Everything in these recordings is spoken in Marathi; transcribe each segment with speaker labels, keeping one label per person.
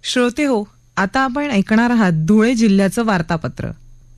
Speaker 1: श्रोते हो, आता आपण ऐकणार आहात धुळे जिल्ह्याचं वार्तापत्र.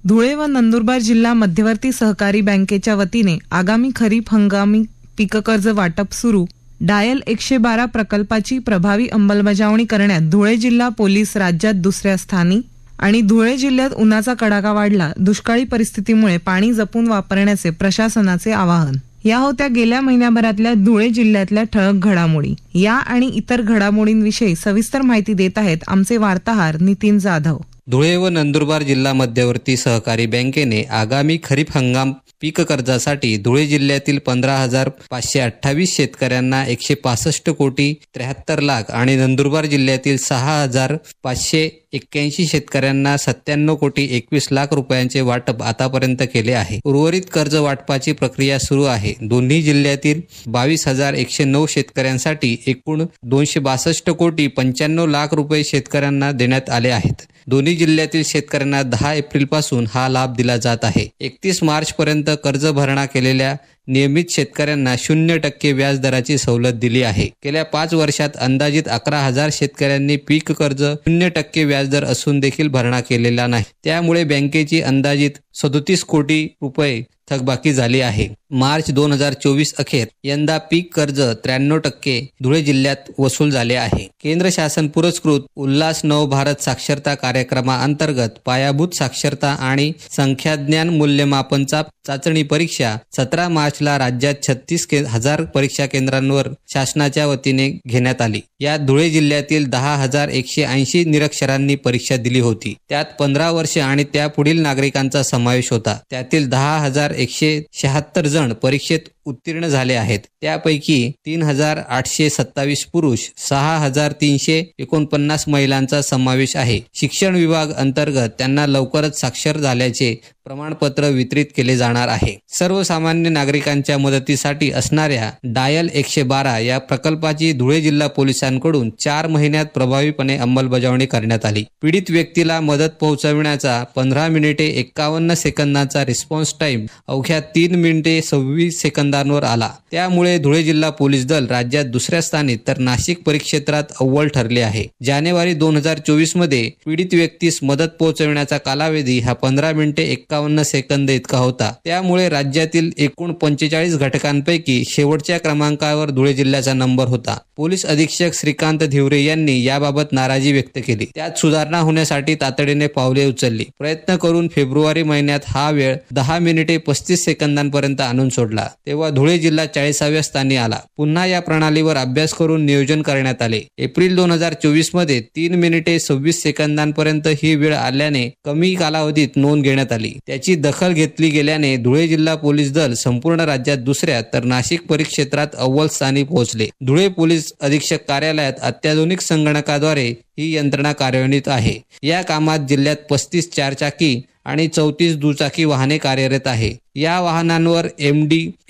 Speaker 1: धुळे व नंदुरबार जिल्हा मध्यवर्ती सहकारी बँकेच्या वतीने आगामी खरीप हंगामी पीक कर्ज वाटप सुरू डायल 112 प्रकल्पाची प्रभावी अंमलबजावणी करण्यात धुळे जिल्हा पोलीस राज्यात दुसऱ्या स्थानी आणि धुळे जिल्ह्यात उन्हाचा कडाका वाढला, दुष्काळी परिस्थितीमुळे पाणी जपून वापरण्याचे प्रशासनाचे आवाहन. या होत्या गेल्या महिन्याभरातल्या धुळे जिल्ह्यातल्या ठळक घडामोडी. या आणि इतर घडामोडींविषयी सविस्तर माहिती देत आहेत आमचे वार्ताहर नितीन जाधव.
Speaker 2: धुळे व नंदुरबार जिल्हा मध्यवर्ती सहकारी बँकेने आगामी खरीप हंगाम पीक कर्जासाठी धुळे जिल्ह्यातील 15,528 शेतकऱ्यांना 165 कोटी 73 लाख आणि नंदुरबार जिल्ह्यातील 6,581 शेतकऱ्यांना 97 कोटी 21 लाख रुपयांचे वाटप आतापर्यंत केले आहे. उर्वरित कर्ज वाटपाची प्रक्रिया सुरू आहे. दोन्ही जिल्ह्यातील 22,109 शेतकऱ्यांसाठी एकूण 262 कोटी 95 लाख रुपये शेतकऱ्यांना देण्यात आले आहेत. दोन्ही जिल्ह्यातील शेतकऱ्यांना 10 एप्रिलपासून हा लाभ दिला जात आहे. 31 मार्चपर्यंत कर्ज भरणा केलेल्या नियमित शेतकऱ्यांना 0% व्याज दराची सवलत दिली आहे. गेल्या 5 वर्षात अंदाजित 11,000 शेतकऱ्यांनी पीक कर्ज 0% व्याजदर असून देखील भरणा केलेला नाही. त्यामुळे बँकेची अंदाजित 37 कोटी रुपये थकबाकी झाली आहे. मार्च 2024 अखेर यंदा पीक कर्ज 93% धुळे जिल्ह्यात वसूल झाले आहे. केंद्र शासन पुरस्कृत उल्हास नवभारत साक्षरता कार्यक्रमाअंतर्गत पायाभूत साक्षरता आणि संख्याज्ञान मूल्यमापन चाचणी परीक्षा 17 मार्चला राज्यात 36,000 परीक्षा केंद्रांवर शासनाच्या वतीने घेण्यात आली. यात धुळे जिल्ह्यातील 10,180 निरक्षरांनी परीक्षा दिली होती. त्यात 15 वर्ष आणि त्यापुढील नागरिकांचा समावेश होता. त्यातील 10,176 जण परीक्षेत उत्तीर्ण झाले आहेत. त्यापैकी 3,827 पुरुष, 6,349 महिलांचा समावेश आहे. शिक्षण विभाग अंतर्गत त्यांना लवकरच साक्षर झाल्याचे प्रमाणपत्र वितरित केले जाणार आहे. सर्वसामान्य नागरिकांच्या मदतीसाठी असणाऱ्या डायल 112 या प्रकल्पाची धुळे जिल्हा पोलिसांकडून 4 महिन्यात प्रभावीपणे अंमलबजावणी करण्यात आली. पीडित व्यक्तीला मदत पोहोचविण्याचा 15 मिनिटे 51 सेकंदांचा रिस्पॉन्स टाइम अवघ्या 3 मिनिटे 26 सेकंदांवर आला. त्यामुळे धुळे जिल्हा पोलीस दल राज्यात दुसऱ्या स्थानी तर नाशिक परिक्षेत्रात अव्वल ठरले आहे. जानेवारी 2024 मध्ये पीडित व्यक्तीस मदत पोहोचविण्याचा कालावधी हा 15 मिनिटे 51 सेकंद इतका होता. त्यामुळे राज्यातील एकूण 45 घटकांपैकी शेवटच्या क्रमांकावर धुळे जिल्ह्याचा नंबर होता. पोलीस अधीक्षक श्रीकांत धिवरे यांनी याबाबत नाराजी व्यक्त केली. त्यात सुधारणा होण्यासाठी तातडीने पावले उचलली. प्रयत्न करून फेब्रुवारी महिन्यात हा वेळ 10 मिनिटे 35 सेकंदांपर्यंत आणून सोडला. तेव्हा धुळे जिल्हा 40व्या स्थानी आला. पुन्हा या प्रणालीवर अभ्यास करून नियोजन करण्यात आले. एप्रिल 2024 मध्ये 3 मिनिटे 26 सेकंदांपर्यंत ही वेळ आल्याने कमी कालावधीत नोंद घेण्यात आली. त्याची दखल घेतली गेल्याने धुळे जिल्हा पोलीस दल संपूर्ण राज्यात दुसऱ्या तर नाशिक परिक्षेत्रात अव्वल स्थानी पोहोचले. धुळे पोलीस अधीक्षक कार्यालयात अत्याधुनिक संगणकाद्वारे ही यंत्रणा कार्यान्वित आहे. या कामात जिल्ह्यात 35 चारचाकी आणि 34 दुचाकी वाहने कार्यरत आहे. या वाहनांवर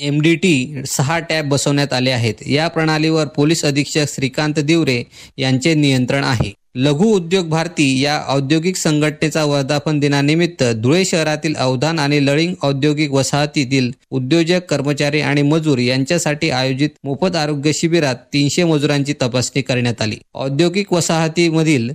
Speaker 2: MDT 6 टॅब बसवण्यात आले आहेत. या प्रणालीवर पोलीस अधीक्षक श्रीकांत दिवरे यांचे नियंत्रण आहे. लघु उद्योग भारती या औद्योगिक संघटनेचा वर्धापन दिनानिमित्त धुळे शहरातील अवधान आणि लळिंग औद्योगिक वसाहतीतील उद्योजक, कर्मचारी आणि मजूर यांच्यासाठी आयोजित मोफत आरोग्य शिबिरात 300 मजुरांची तपासणी करण्यात आली. औद्योगिक वसाहतीमधील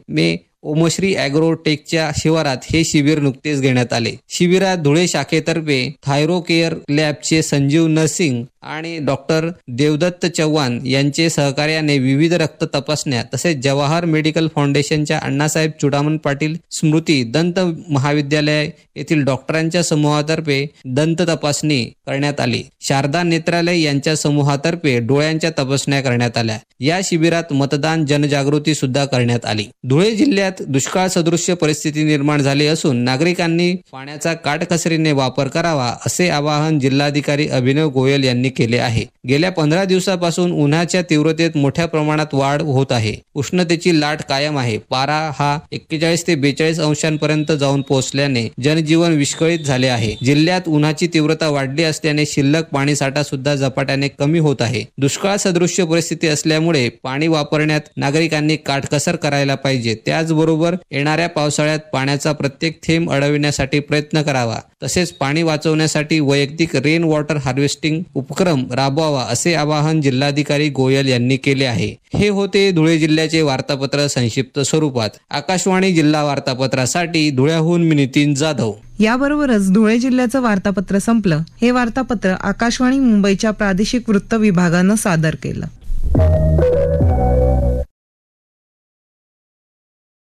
Speaker 2: ओमश्री ॲग्रोटेकच्या शिवारात हे शिबिर नुकतेच घेण्यात आले. शिबिरात धुळे शाखेतर्फे थायरो केअर लॅबचे संजीव नरसिंग आणि डॉक्टर देवदत्त चव्हाण यांचे सहकार्याने विविध रक्त तपासण्या तसेच जवाहर मेडिकल फाउंडेशनच्या अण्णासाहेब चुडामण पाटील स्मृती दंत महाविद्यालय येथील डॉक्टरांच्या समूहातर्फे दंत तपासणी करण्यात आली. शारदा नेत्रालय यांच्या समूहातर्फे डोळ्यांच्या तपासण्या करण्यात आल्या. या शिबिरात मतदान जनजागृती सुद्धा करण्यात आली. धुळे जिल्ह्यात दुष्काळ सदृश्य परिस्थिती निर्माण झाली असून नागरिकांनी पाण्याचा काटकसरीने वापर करावा असे आवाहन जिल्हाधिकारी अभिनव गोयल यांनी केले आहे. गेल्या 15 दिवसापासून उन्हाच्या तीव्रतेत मोठ्या प्रमाणात वाढ होत आहे. उष्णतेची लाट कायम आहे. पारा हा 41 ते 42 अंशांपर्यंत जाऊन पोहोचल्याने जनजीवन विस्कळीत झाले आहे. जिल्ह्यात उन्हाची तीव्रता वाढली असल्याने शिल्लक पाणीसाठा सुद्धा झपाट्याने कमी होत आहे. दुष्काळ सदृश्य परिस्थिती असल्यामुळे पाणी वापरण्यात नागरिकांनी काटकसर करायला पाहिजे. त्याचबरोबर त्याचबरोबर येणाऱ्या पावसाळ्यात पाण्याचा प्रत्येक थेंब अडविण्यासाठी प्रयत्न करावा. तसेच पाणी वाचवण्यासाठी वैयक्तिक रेन वॉटर हार्वेस्टिंग उपक्रम राबवावा असे आवाहन जिल्हाधिकारी गोयल यांनी केले आहे. हे होते धुळे जिल्ह्याचे वार्तापत्र संक्षिप्त स्वरूपात. आकाशवाणी जिल्हा वार्तापत्रासाठी धुळ्याहून मी नितीन जाधव.
Speaker 1: याबरोबरच धुळे जिल्ह्याचं वार्तापत्र संपलं. हे वार्तापत्र आकाशवाणी मुंबईच्या प्रादेशिक वृत्त विभागानं सादर केलं.